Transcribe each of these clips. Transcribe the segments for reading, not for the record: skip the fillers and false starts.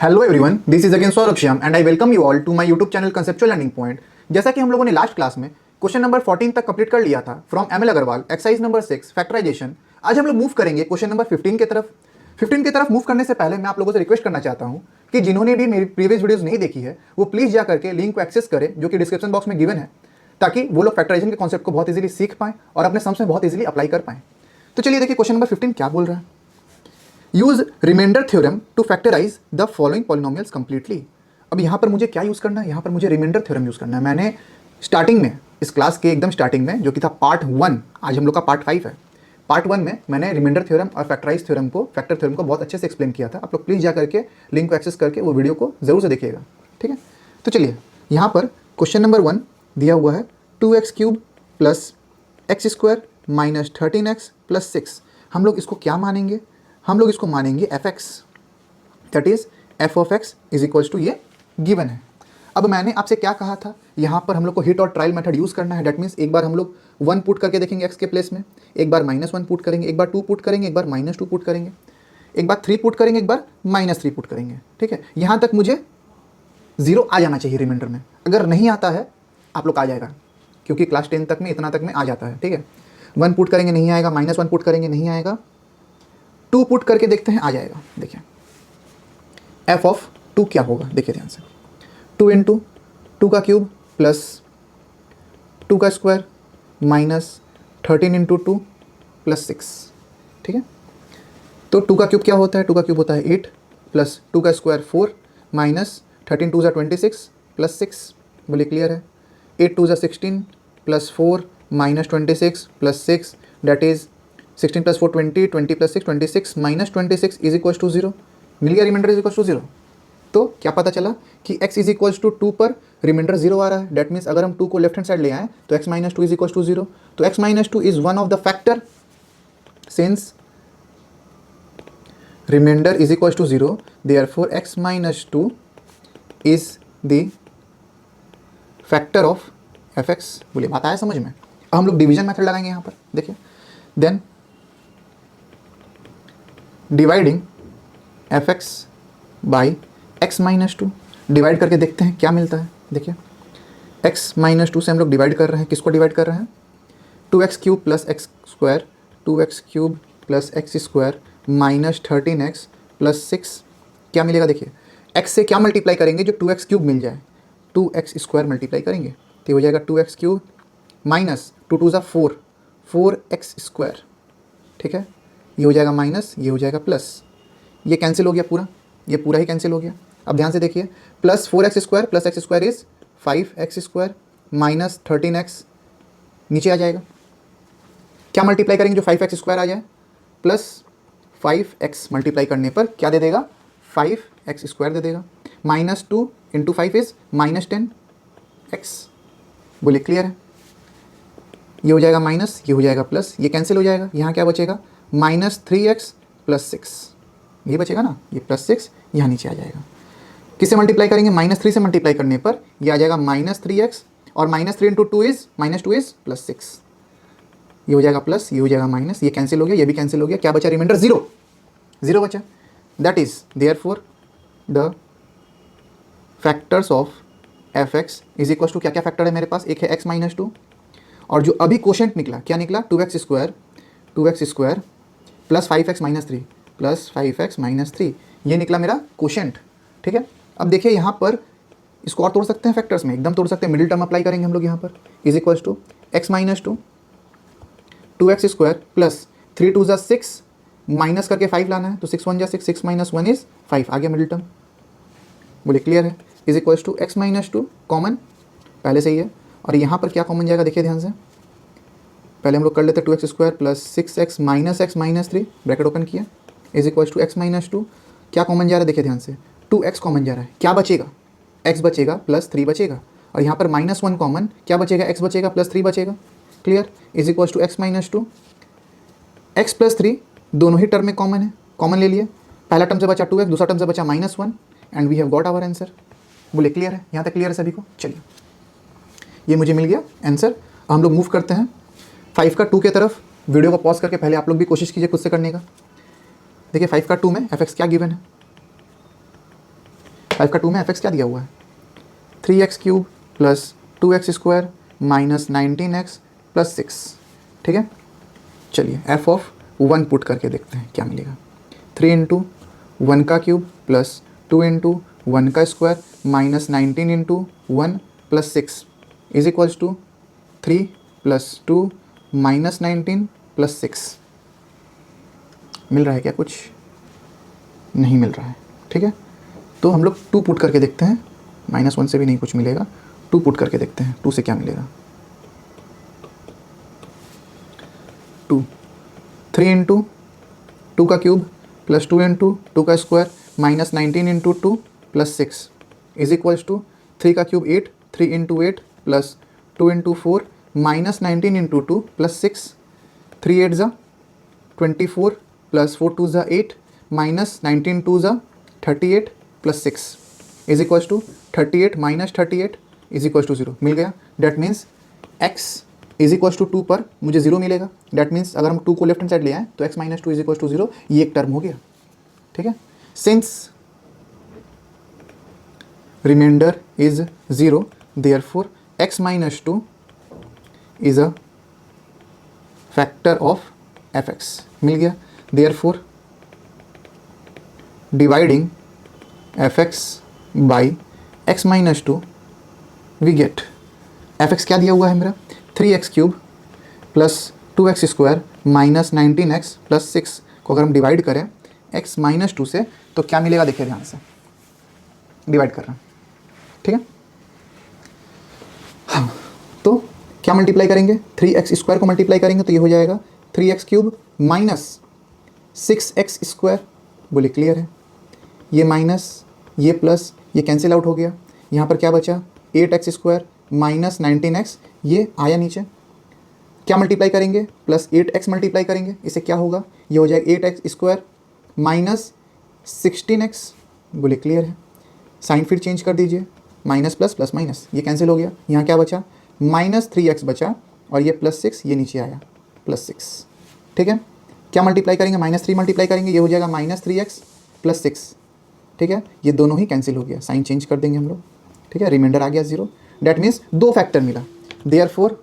Hello everyone, this is again Saurabh Shyam and I welcome you all to my YouTube channel conceptual learning point. जैसा कि हम लोगों ने last class में question number 14 तक कंप्लीट कर लिया था from ML Agarwal exercise number 6 factorization. आज हम लोग मूव करेंगे क्वेश्चन नंबर 15 की तरफ। 15 की तरफ मूव करने से पहले मैं आप लोगों से रिक्वेस्ट करना चाहता हूं कि जिन्होंने भी मेरी प्रीवियस वीडियोस नहीं देखी है वो प्लीज़ जा करके लिंक को एक्सेस करें जो कि डिस्क्रिप्शन बॉक्स में गिवन है, ताकि वो लोग फैक्टराइजेशन के कॉन्सेप्ट को बहुत इजीली सीख पाएं और अपने सम्स में बहुत इजीली अप्लाई कर पाएं। तो चलिए देखिए क्वेश्चन नंबर 15 क्या बोल रहा है। Use reminder theorem to factorize the following polynomials completely. अब यहाँ पर मुझे क्या यूज़ करना है, यहाँ पर मुझे रिमाइंडर थ्योरम यूज़ करना है। मैंने स्टार्टिंग में इस क्लास के एकदम स्टार्टिंग में जो कि था पार्ट 1, आज हम लोग का पार्ट 5 है। पार्ट 1 में मैंने रिमाइंडर थ्योरम और फैक्टर थ्योरम को बहुत अच्छे से एक्सप्लेन किया था। आप लोग प्लीज़ जा करके लिंक को एक्सेस करके वो वीडियो को जरूर से देखिएगा, ठीक है। तो चलिए यहाँ पर क्वेश्चन नंबर 1 दिया हुआ है 2x³ plus x² minus 13x plus 6। हम लोग इसको क्या मानेंगे, हम लोग इसको मानेंगे fx, that is f of x is equals to ये गिवन है। अब मैंने आपसे क्या कहा था, यहाँ पर हम लोग को हिट और ट्रायल मेथड यूज़ करना है। दैट मीन्स एक बार हम लोग 1 पुट करके देखेंगे x के प्लेस में, एक बार -1 पुट करेंगे, एक बार 2 पुट करेंगे, एक बार -2 पुट करेंगे, एक बार 3 पुट करेंगे, एक बार -3 पुट करेंगे, ठीक है। यहाँ तक मुझे 0 आ जाना चाहिए रिमाइंडर में। अगर नहीं आता है आप लोग आ जाएगा, क्योंकि क्लास 10 तक में इतना तक में आ जाता है, ठीक है। 1 पुट करेंगे नहीं आएगा, -1 पुट करेंगे नहीं आएगा, 2 पुट करके देखते हैं आ जाएगा। देखिए f ऑफ 2 क्या होगा, देखिए ध्यान से। 2 इंटू 2 का क्यूब प्लस 2 का स्क्वायर माइनस 13 इंटू 2 प्लस 6, ठीक है। तो 2 का क्यूब क्या होता है, 2 का क्यूब होता है 8 प्लस 2 का स्क्वायर 4 माइनस 13 2 26 प्लस 6। बोलिए क्लियर है। 8 2 16 plus 4 minus 26 plus 6, that is 16 plus 4 20, 20 plus 6 26 minus 26 is equals to 0। मिल गया रिमाइंडर इज इक्वल्स टू 0। तो क्या पता चला कि x इज इक्वल्स टू 2 पर रिमाइंडर 0 आ रहा है। दैट मीन्स अगर हम 2 को लेफ्ट हैंड साइड ले आए तो x minus 2 is equals to 0। तो x minus 2 is one of the factor since reminder is equals to 0, therefore x minus 2 is the factor of fx। बोलिए बात आया समझ में। अब हम लोग डिवीजन मेथड लगाएंगे यहाँ पर, देखिए। Then dividing fx by x minus 2, divide करके देखते हैं क्या मिलता है। देखिए x माइनस 2 से हम लोग डिवाइड कर रहे हैं, किसको डिवाइड कर रहे हैं, 2x³ plus x square, 2x³ plus x square minus 13x plus 6। क्या मिलेगा, देखिए x से क्या मल्टीप्लाई करेंगे जो 2x³ मिल जाए, 2x स्क्वायर मल्टीप्लाई करेंगे तो हो जाएगा 2x³ माइनस 2 2 4, 4x स्क्वायर, ठीक है। ये हो जाएगा माइनस, ये हो जाएगा प्लस, ये कैंसिल हो गया पूरा, ये पूरा ही कैंसिल हो गया। अब ध्यान से देखिए, plus 4x square plus x square is 5x square minus 13x नीचे आ जाएगा। क्या मल्टीप्लाई करेंगे जो 5x स्क्वायर आ जाए, प्लस 5x मल्टीप्लाई करने पर क्या दे देगा, 5x स्क्वायर दे देगा। Minus 2 into 5 is minus 10x। बोलिए क्लियर है। ये हो जाएगा माइनस, ये हो जाएगा प्लस, ये कैंसिल हो जाएगा। यहाँ क्या बचेगा, माइनस 3x प्लस 6, ये बचेगा ना, ये प्लस 6 यहाँ नीचे आ जाएगा। किससे मल्टीप्लाई करेंगे, -3 से मल्टीप्लाई करने पर ये आ जाएगा -3x, और -3 इंटू 2 इज -2 इज प्लस 6। ये हो जाएगा प्लस, ये हो जाएगा माइनस, ये कैंसिल हो गया, ये भी कैंसिल हो गया। क्या बचा, रिमाइंडर 0, 0 बचा। That is therefore the factors of fx is equal to, क्या क्या फैक्टर है मेरे पास, एक है x माइनस 2, और जो अभी क्वोशेंट निकला क्या निकला, 2x square plus 5x minus 3 plus 5x minus 3, ये निकला मेरा क्वोशेंट, ठीक है। अब देखिए यहाँ पर इसको और तोड़ सकते हैं फैक्टर्स में, एकदम तोड़ सकते हैं। मिडिल टर्म अप्लाई करेंगे हम लोग यहाँ पर, is equals to x minus 2, 2x square plus 3 2 6, minus करके 5 लाना है तो 6 1 6, 6 माइनस 1 इज 5, आ गया मिडिल टर्म। बोलिए क्लियर है। Is equals to x minus 2 common पहले से ही है, और यहाँ पर क्या कॉमन जाएगा, देखिए ध्यान से। पहले हम लोग कर लेते हैं 2x square plus 6x minus 3, bracket open किया, is equals to x minus 2, क्या कॉमन जा रहा है, देखिए ध्यान से, 2x कॉमन जा रहा है। क्या बचेगा, x बचेगा प्लस 3 बचेगा, और यहाँ पर -1 कॉमन, क्या बचेगा, x बचेगा प्लस 3 बचेगा। Clear. Is equals to x minus 2, x plus 3 दोनों ही टर्म में कॉमन है, कॉमन ले लिए। पहला टर्म से बचा 2x, दूसरा टर्म से बचा -1, and we have got our answer. बोले क्लियर है, यहाँ तक क्लियर है सभी को। चलिए ये मुझे मिल गया आंसर। हम लोग मूव करते हैं 5 का 2 के तरफ। वीडियो को पॉज करके पहले आप लोग भी कोशिश कीजिए खुद से करने का। देखिए 5 का 2 में fx क्या गिवन है, 5 का 2 में fx क्या दिया हुआ है 3x³ plus 2x² minus 19x plus 6, ठीक है। चलिए f ऑफ 1 पुट करके देखते हैं क्या मिलेगा 3 इंटू 1 का क्यूब प्लस 2 इंटू 1 का square minus 19 into 1 plus 6 is equals to 3 plus 2 minus 19 plus 6। मिल रहा है क्या कुछ? नहीं मिल रहा है, ठीक है। तो हम लोग 2 पुट करके देखते हैं, -1 से भी नहीं कुछ मिलेगा, 2 पुट करके देखते हैं 2 से क्या मिलेगा 2 3 इंटू 2 का क्यूब प्लस 2 इंटू 2 का square minus 19 into 2 plus 6 is equals to 3 का cube 8 3 into 8 plus 2 into 4 minus 19 into 2 plus 6 3 8 ज़ा 24 प्लस 4 2 ज़ा 8 माइनस 19 2 ज़ा 38 plus 6 is equals to 38 minus 38 is equals to 0 मिल गया। That means x is equals to 2 पर मुझे 0 मिलेगा। डैट मीन्स अगर हम 2 को लेफ्ट हैंड साइड ले आए तो x minus 2 is equals to 0, ये एक टर्म हो गया, ठीक है। Since reminder is 0 therefore x minus 2 is a factor of fx मिल गया। Therefore dividing fx by x minus 2 we get fx क्या दिया हुआ है मेरा 3x³ plus 2x² minus 19x plus 6 को अगर हम डिवाइड करें x माइनस 2 से तो क्या मिलेगा देखिए ध्यान से, डिवाइड कर रहे हैं, ठीक है। हाँ, तो क्या मल्टीप्लाई करेंगे 3x² को मल्टीप्लाई करेंगे तो ये हो जाएगा 3x³ माइनस 6x², बोले क्लियर है। ये माइनस ये प्लस ये कैंसिल आउट हो गया, यहाँ पर क्या बचा 8x² माइनस 19x, ये आया नीचे। क्या मल्टीप्लाई करेंगे प्लस 8x मल्टीप्लाई करेंगे, इसे क्या होगा ये हो जाएगा 8x² माइनस 16x, बोले क्लियर है। साइन फिर चेंज कर दीजिए, माइनस प्लस प्लस माइनस ये कैंसिल हो गया, यहाँ क्या बचा माइनस 3x बचा और ये प्लस 6 ये नीचे आया प्लस 6, ठीक है। क्या मल्टीप्लाई करेंगे -3 मल्टीप्लाई करेंगे, ये हो जाएगा -3x प्लस 6, ठीक है। ये दोनों ही कैंसिल हो गया, साइन चेंज कर देंगे हम लोग, ठीक है। रिमाइंडर आ गया 0। डैट मीन्स 2 फैक्टर मिला। Therefore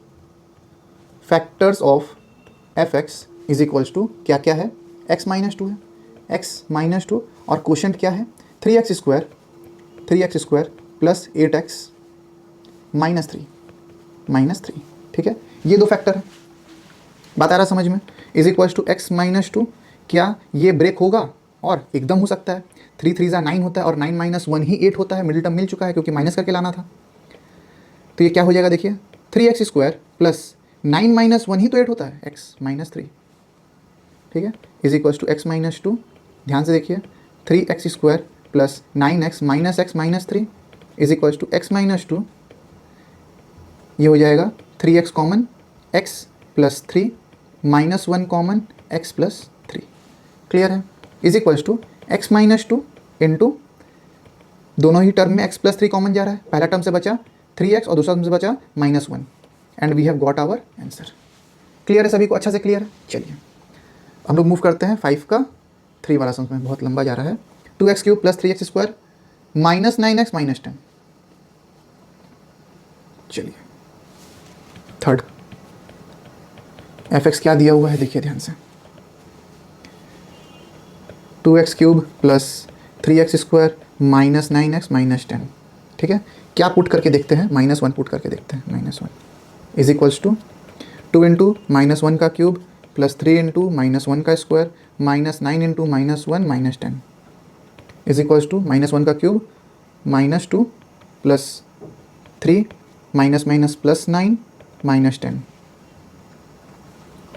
factors of fx is equals to क्या क्या है x माइनस 2 है, x माइनस 2 और क्वोशंट क्या है 3x² प्लस 8x माइनस 3, ठीक है। ये 2 फैक्टर है, बात आ रहा समझ में। Is equals to x minus 2, क्या ये ब्रेक होगा और एकदम हो सकता है 3 3 ज़ा 9 होता है और 9 माइनस 1 ही 8 होता है, मिडिल टर्म मिल चुका है क्योंकि माइनस करके लाना था। तो ये क्या हो जाएगा देखिए 3x² प्लस 9 माइनस 1 ही तो 8 होता है x माइनस 3, ठीक है। Is equals to x minus 2, ध्यान से देखिए 3x² plus 9x minus x minus 3 is equals to x minus 2, ये हो जाएगा 3x common x plus 3 minus 1 common x plus 3, clear है। Is equals to x minus 2 into दोनों ही term में x प्लस 3 कॉमन जा रहा है, पहला टर्म से बचा 3x और दूसरा टर्म से बचा -1 and we have got our answer. Clear है सभी को, अच्छा से क्लियर है। चलिए हम लोग मूव करते हैं 5 का 3 वाला सम में, बहुत लंबा जा रहा है। 2x³ plus 3x² minus 9x minus 10। चलिए थर्ड fx क्या दिया हुआ है देखिए ध्यान से 2x³ plus 3x² minus 9x minus 10, ठीक है। क्या पुट करके देखते हैं -1 पुट करके देखते हैं, -1 इज इक्वल्स टू 2 इंटू -1 का क्यूब प्लस 3 इंटू -1 का square minus 9 into -1 minus 10 is equals to -1 का cube -2 plus 3 minus minus plus 9 minus 10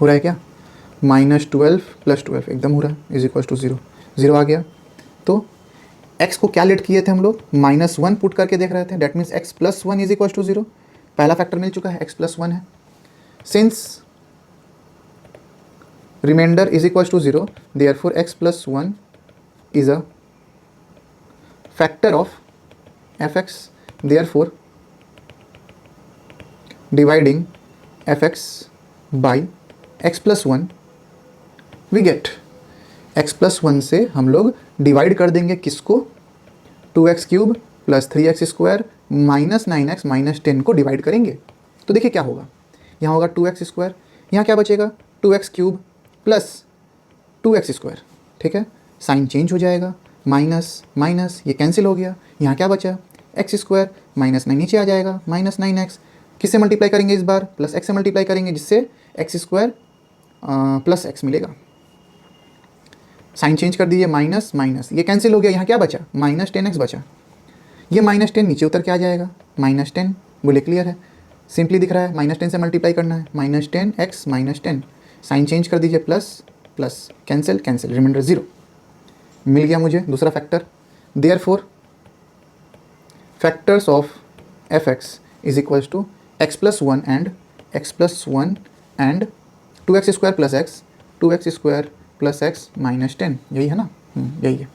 हो रहा है क्या -12 प्लस 12 एकदम हो रहा है इज इक्वल्स टू 0 आ गया। तो x को क्या लेट किए थे हम लोग -1 पुट करके देख रहे थे, that means x plus 1 is equals to 0, पहला फैक्टर मिल चुका है x प्लस 1 है। Since reminder is equals to 0 therefore x plus 1 is a factor of fx, therefore dividing fx by x plus 1 we get x plus 1 से हम लोग divide कर देंगे किसको 2x³ plus 3x² minus 9x minus 10 को divide करेंगे तो देखिए क्या होगा, यहाँ होगा 2x², यहाँ क्या बचेगा 2x³ प्लस 2x², ठीक है, साइन चेंज हो जाएगा, माइनस माइनस ये कैंसिल हो गया, यहाँ क्या बचा x² माइनस 9 नीचे आ जाएगा, माइनस 9x, किससे मल्टीप्लाई करेंगे इस बार, प्लस x से मल्टीप्लाई करेंगे जिससे x² प्लस x मिलेगा, साइन चेंज कर दीजिए, माइनस माइनस ये कैंसिल हो गया, यहाँ क्या बचा माइनस 10x बचा, ये माइनस 10 नीचे उतर के आ जाएगा, माइनस 10, बोले क्लियर है, सिंपली दिख रहा है, माइनस 10 से मल्टीप्लाई करना है, minus 10x minus 10, sign change कर दीजिए, plus plus cancel cancel, reminder 0 मिल गया मुझे दूसरा factor. Therefore factors of f(x) is equals to x plus 1 and x plus 1 and 2x² plus x 2x² plus x minus 10, यही है ना, यही है,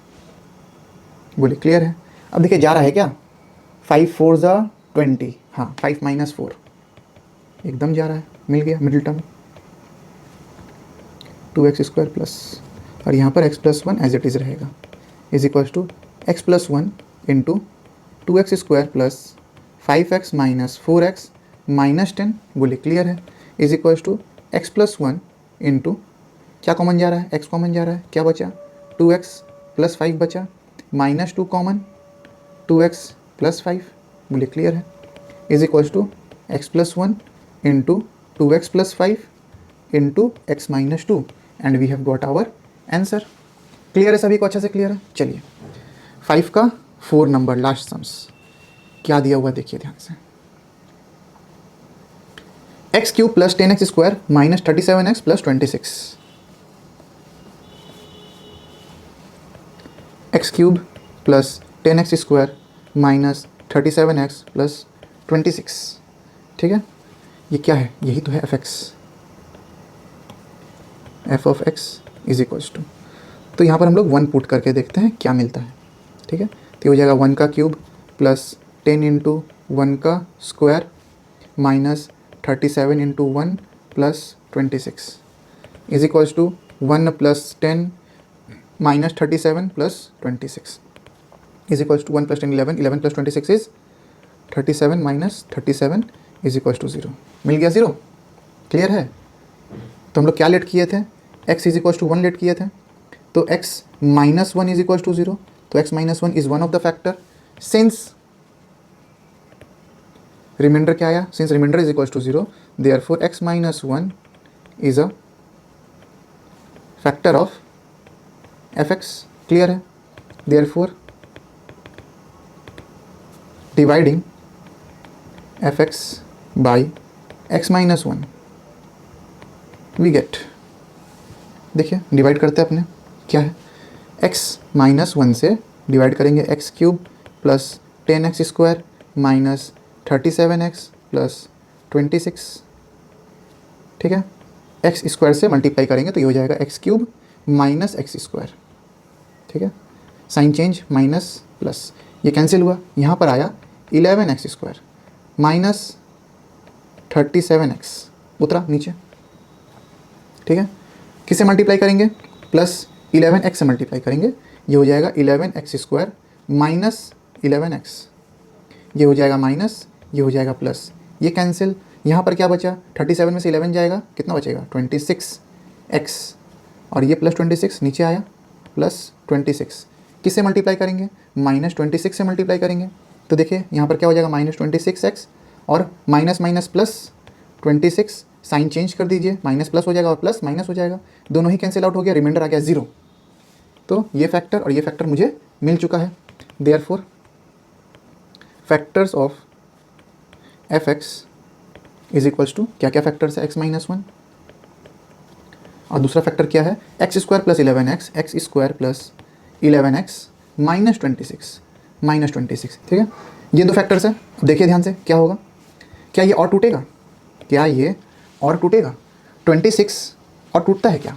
बोले क्लियर है। अब देखिए जा रहा है क्या, 5 4 ज़ा 20, हाँ 5 माइनस 4 एकदम जा रहा है, मिल गया मिडिल टर्म 2x² प्लस, और यहाँ पर x plus 1 as it is रहेगा, is equals to x plus 1 into 2x² plus 5x minus 4x minus 10, बोले क्लियर है, is equals to x plus 1 into क्या कॉमन जा रहा है, x कॉमन जा रहा है, क्या बचा 2x प्लस 5 बचा, माइनस 2 कॉमन 2x प्लस 5, बोले क्लियर है, is equals to x plus 1 into 2x plus 5 into x minus 2 and we have got our answer. Clear है सभी को, अच्छा से क्लियर है। चलिए 5 का 4 नंबर लास्ट सम्स क्या दिया हुआ देखिए ध्यान से, x³ plus 10x² minus 37x plus 26, x³ plus 10x² minus 37x plus 26, ठीक है, ये क्या है, यही तो है f(x), f of x is equals to, तो यहाँ पर हम लोग 1 पुट करके देखते हैं क्या मिलता है, ठीक है, तो हो जाएगा 1 का क्यूब प्लस 10 इंटू 1 का square minus 37 into 1 plus 26 is equals to 1 plus 10 minus 37 plus 26 is equals to 1 plus 10 11, 11 plus 26 is 37 minus 37 is equals to 0, मिल गया 0, क्लियर है। तो हम लोग क्या लेट किए थे, x is equals to 1 let किए थे, तो x minus 1 is equals to 0, तो x minus 1 is one of the factor, since reminder क्या आया, since reminder is equals to 0 therefore x minus 1 is a factor of f(x), clear है, therefore dividing f(x) by x minus 1 we get, देखिए divide करते हैं अपने, क्या है x minus 1 से डिवाइड करेंगे x³ plus 10x² minus 37x plus 26, ठीक है, x² से मल्टीप्लाई करेंगे तो ये हो जाएगा x³ माइनस x², ठीक है, साइन चेंज माइनस प्लस, ये कैंसिल हुआ, यहाँ पर आया 11x² माइनस 37x उतरा नीचे, ठीक है, किससे मल्टीप्लाई करेंगे, प्लस 11x से मल्टीप्लाई करेंगे, ये हो जाएगा 11x² माइनस 11x, ये हो जाएगा माइनस, ये हो जाएगा प्लस, ये कैंसिल, यहाँ पर क्या बचा 37 में से 11 जाएगा, कितना बचेगा 26x, और ये प्लस 26 नीचे आया प्लस 26, किससे मल्टीप्लाई करेंगे माइनस 26 से मल्टीप्लाई करेंगे, तो देखिए यहाँ पर क्या हो जाएगा माइनस 26x और minus minus plus 26, sign change कर दीजिए, माइनस प्लस हो जाएगा और प्लस माइनस हो जाएगा, दोनों ही कैंसिल आउट हो गया, रिमाइंडर आ गया 0, तो ये फैक्टर और ये फैक्टर मुझे मिल चुका है, therefore factors of f(x) is equals to क्या क्या फैक्टर्स है, x माइनस 1 और दूसरा फैक्टर क्या है x² plus 11x, x² plus 11x minus 26, ठीक है, ये दो फैक्टर्स है। देखिए ध्यान से क्या होगा, क्या ये और टूटेगा, क्या ये और टूटेगा, 26 और टूटता है क्या,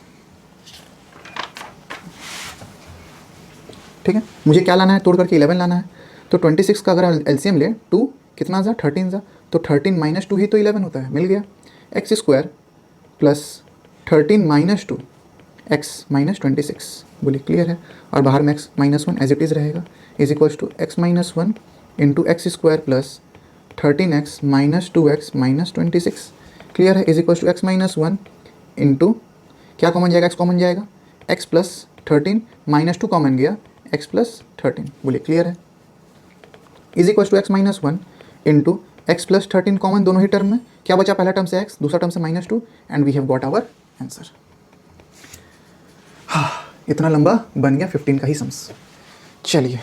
ठीक है, मुझे क्या लाना है, तोड़ करके 11 लाना है, तो 26 का अगर एलसीएम ले 2 कितना जा 13 जा, तो 13 माइनस 2 ही तो 11 होता है, मिल गया, x² plus 13 minus 2 x minus 26, बोलिए क्लियर है। और बाहर में x minus 1 as it is रहेगा, is equals to x minus 1 into x square plus 13x minus 2x minus 26, clear है, is equals to x minus 1 into क्या common जाएगा, x common जाएगा, एक्स प्लस 13 माइनस 2 कॉमन गया, x plus 13, बोलिए clear है, is equals to x minus 1 into x plus 13 common दोनों ही term में, क्या बचा, पहला टर्म से एक्स, दूसरा टर्म से minus 2, and we have got our answer. हाँ, इतना लंबा बन गया 15 का ही सम्स। चलिए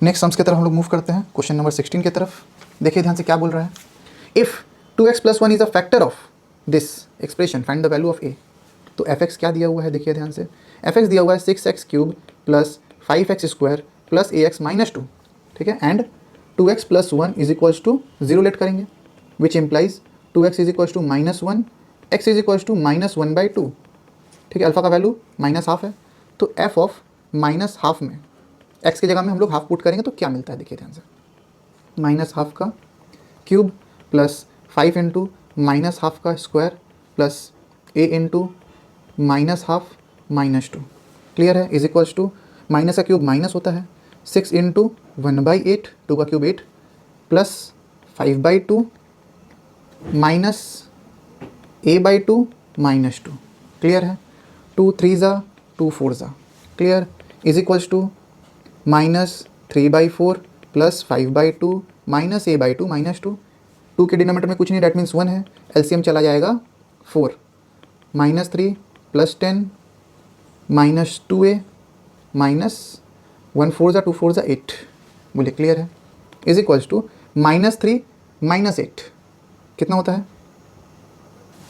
नेक्स्ट सम्स की तरफ हम लोग मूव करते हैं, क्वेश्चन नंबर 16 की तरफ। देखिए ध्यान से क्या बोल रहा है, if 2x plus 1 is a factor of this expression find the value of a. तो एफ एक्स क्या दिया हुआ है, देखिए ध्यान से, एफ एक्स दिया हुआ है 6x cube plus 5x square plus a x minus 2, ठीक है, and 2x plus 1 is equals to 0 let करेंगे, which implies 2x is equals to minus 1, x is equals to minus 1/2, ठीक है, अल्फा का value minus half है, तो F of minus half में x की जगह में हम लोग हाफ पुट करेंगे तो क्या मिलता है, देखिए ध्यान से, माइनस हाफ का cube plus 5 into minus half का square plus a into minus half minus 2, clear है, इज इक्वल्स टू माइनस का क्यूब माइनस होता है, 6 इंटू 1/8, 2 का cube 8 plus 5/2 minus a/2 minus 2, clear है, 2 3 ज़ा 2 4 ज़ा, clear, is equals to minus 3/4 plus 5/2 minus a/2 minus 2, 2 के डिनोमिनेटर में कुछ नहीं, डेट मीन्स 1 है, एलसीएम चला जाएगा 4, minus 3 plus 10 minus 2a minus 1 4 ज़ा 2 4 ज़ा 8, बोलिए क्लियर है, is equals to minus 3 minus 8 कितना होता है,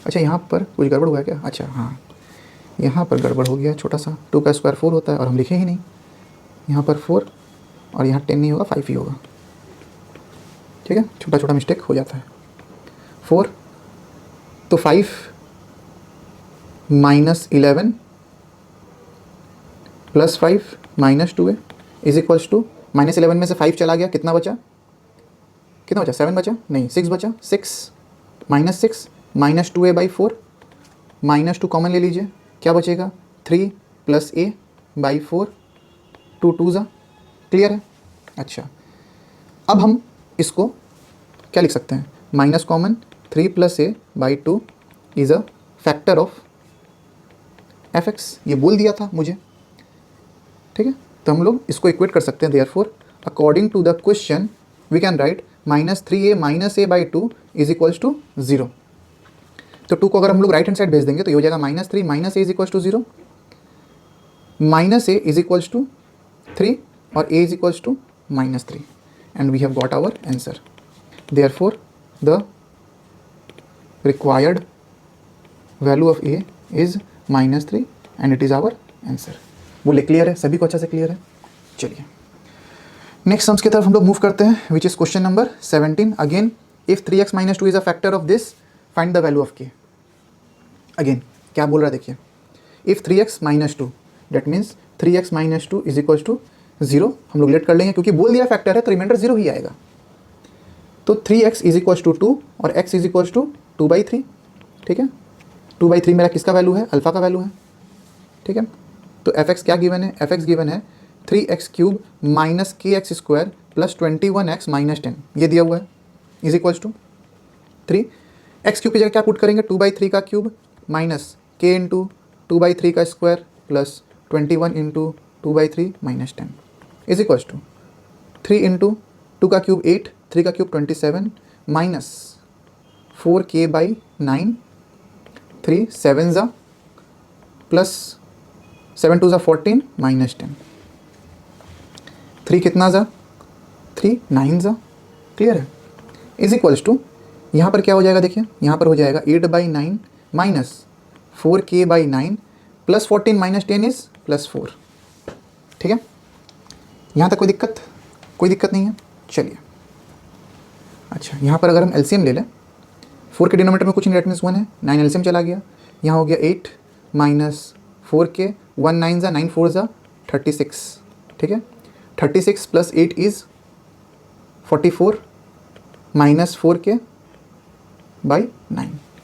अच्छा यहाँ पर कुछ गड़बड़ हुआ है क्या, अच्छा हाँ यहाँ पर गड़बड़ हो गया छोटा सा, 2 का स्क्वायर 4 होता है और हम लिखे ही नहीं, यहाँ पर 4 और यहाँ 10 नहीं होगा, 5 ही होगा, ठीक है, छोटा छोटा मिस्टेक हो जाता है, 4 तो 5 minus 11 plus 5 minus 2 is equals to minus 11 में से 5 चला गया, कितना बचा, कितना बचा, 7 बचा, नहीं 6 बचा, 6 minus 6 minus 2a/4 minus 2 common ले लीजिए, क्या बचेगा, 3 प्लस a/4, 2 2 ज़ा, क्लियर है। अच्छा अब हम इसको क्या लिख सकते हैं, minus common 3 plus a/2 is a factor of F x, ये बोल दिया था मुझे, ठीक है, तो हम लोग इसको इक्वेट कर सकते हैं, therefore according to the question we can write minus 3a minus a/2 is equals to 0, तो 2 को अगर हम लोग राइट हैंड साइड भेज देंगे तो ये हो जाएगा minus 3 minus a is equals to 0, minus a is equals to 3 और a is equals to minus 3, and we have got our answer, therefore the required value of a is -3 and it is our answer, बोले clear है, सभी को अच्छा से clear है। चलिए next sums की तरफ हम लोग मूव करते हैं, which is question number 17, again if 3x minus 2 is a factor of this find the value of k, again क्या बोल रहा है देखिए, if 3x minus 2 that means 3x minus 2 is equals to 0, हम लोग लेट कर लेंगे क्योंकि बोल दिया फैक्टर है तो रिमाइंडर 0 ही आएगा, तो 3x इज इक्वल्स टू 2 और x इज इक्वल्स टू 2/3, ठीक है, 2/3 मेरा किसका वैल्यू है, अल्फा का वैल्यू है, ठीक है, तो एफ एक्स क्या गिवन है, एफ एक्स गिवन है 3x cube minus kx square plus 21x minus 10, ये दिया हुआ है, is equals to 3, x cube की जगह क्या पुट करेंगे, 2/3 का क्यूब माइनस k इंटू 2/3 का square plus 21 into 2/3 minus 10 is equals to 3 into 2 का क्यूब 8, 3 का क्यूब 27 माइनस 4k/9, 3 7 ज़ा प्लस 7 2 ज़ा 14 माइनस 10, 3 कितना ज़ा 3 9 ज़ा, क्लियर है, इज इक्वल्स टू यहाँ पर क्या हो जाएगा देखिए, यहाँ पर हो जाएगा 8/9 minus 4k/9 plus 14 minus 10 is plus 4, ठीक है, यहाँ तक कोई दिक्कत नहीं है। चलिए अच्छा यहाँ पर अगर हम एलसीएम ले लें, 4 के डिनोमिनेटर में कुछ नहीं, डेट मीन्स 1 है, 9 एलसीएम चला गया, यहाँ हो गया 8 माइनस 4k, 1 9 ज़ा 9 4 ज़ा 36, ठीक है, 36 प्लस 8 इज़ 44 माइनस 4k/9,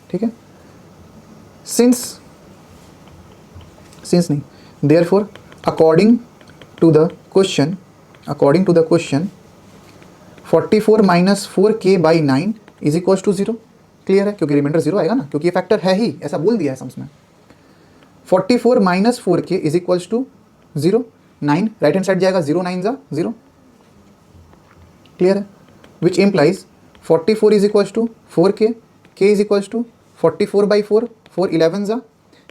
ठीक है, सिंस सिंस नहीं, therefore according to the question 44 minus 4k by 9 is equal to 0। Clear है, क्योंकि रिमाइंडर 0 आएगा ना, क्योंकि ये फैक्टर है ही, ऐसा बोल दिया है सम्स में। 44 minus 4k is equal to 0, 9 right hand side जाएगा, 0 9 जा 0। क्लियर है, which implies 44 is equal to 4k, k is equal to 44 by 4, 4 11 जा,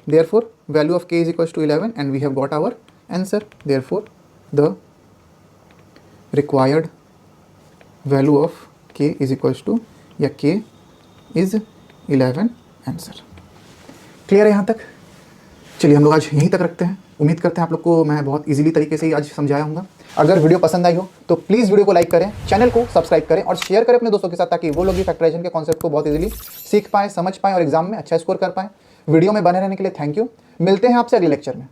therefore value of k is equals to 11 and we have got our answer। therefore the required value of k is equals to या k is 11 answer. Clear है यहाँ तक? चलिए हम लोग आज यहीं तक रखते हैं। उम्मीद करते हैं आप लोग को मैं बहुत इजीली तरीके से ही आज समझाया हूँगा। अगर वीडियो पसंद आई हो तो प्लीज़ वीडियो को लाइक करें, चैनल को सब्सक्राइब करें और शेयर करें अपने दोस्तों के साथ, ताकि वो लोग भी फैक्टराइजेशन के कॉन्सेप्ट को बहुत इजीली सीख पाएँ, समझ पाएँ और एग्जाम में अच्छा स्कोर कर पाएँ। वीडियो में बने रहने के लिए थैंक यू। मिलते हैं आपसे अगले लेक्चर में।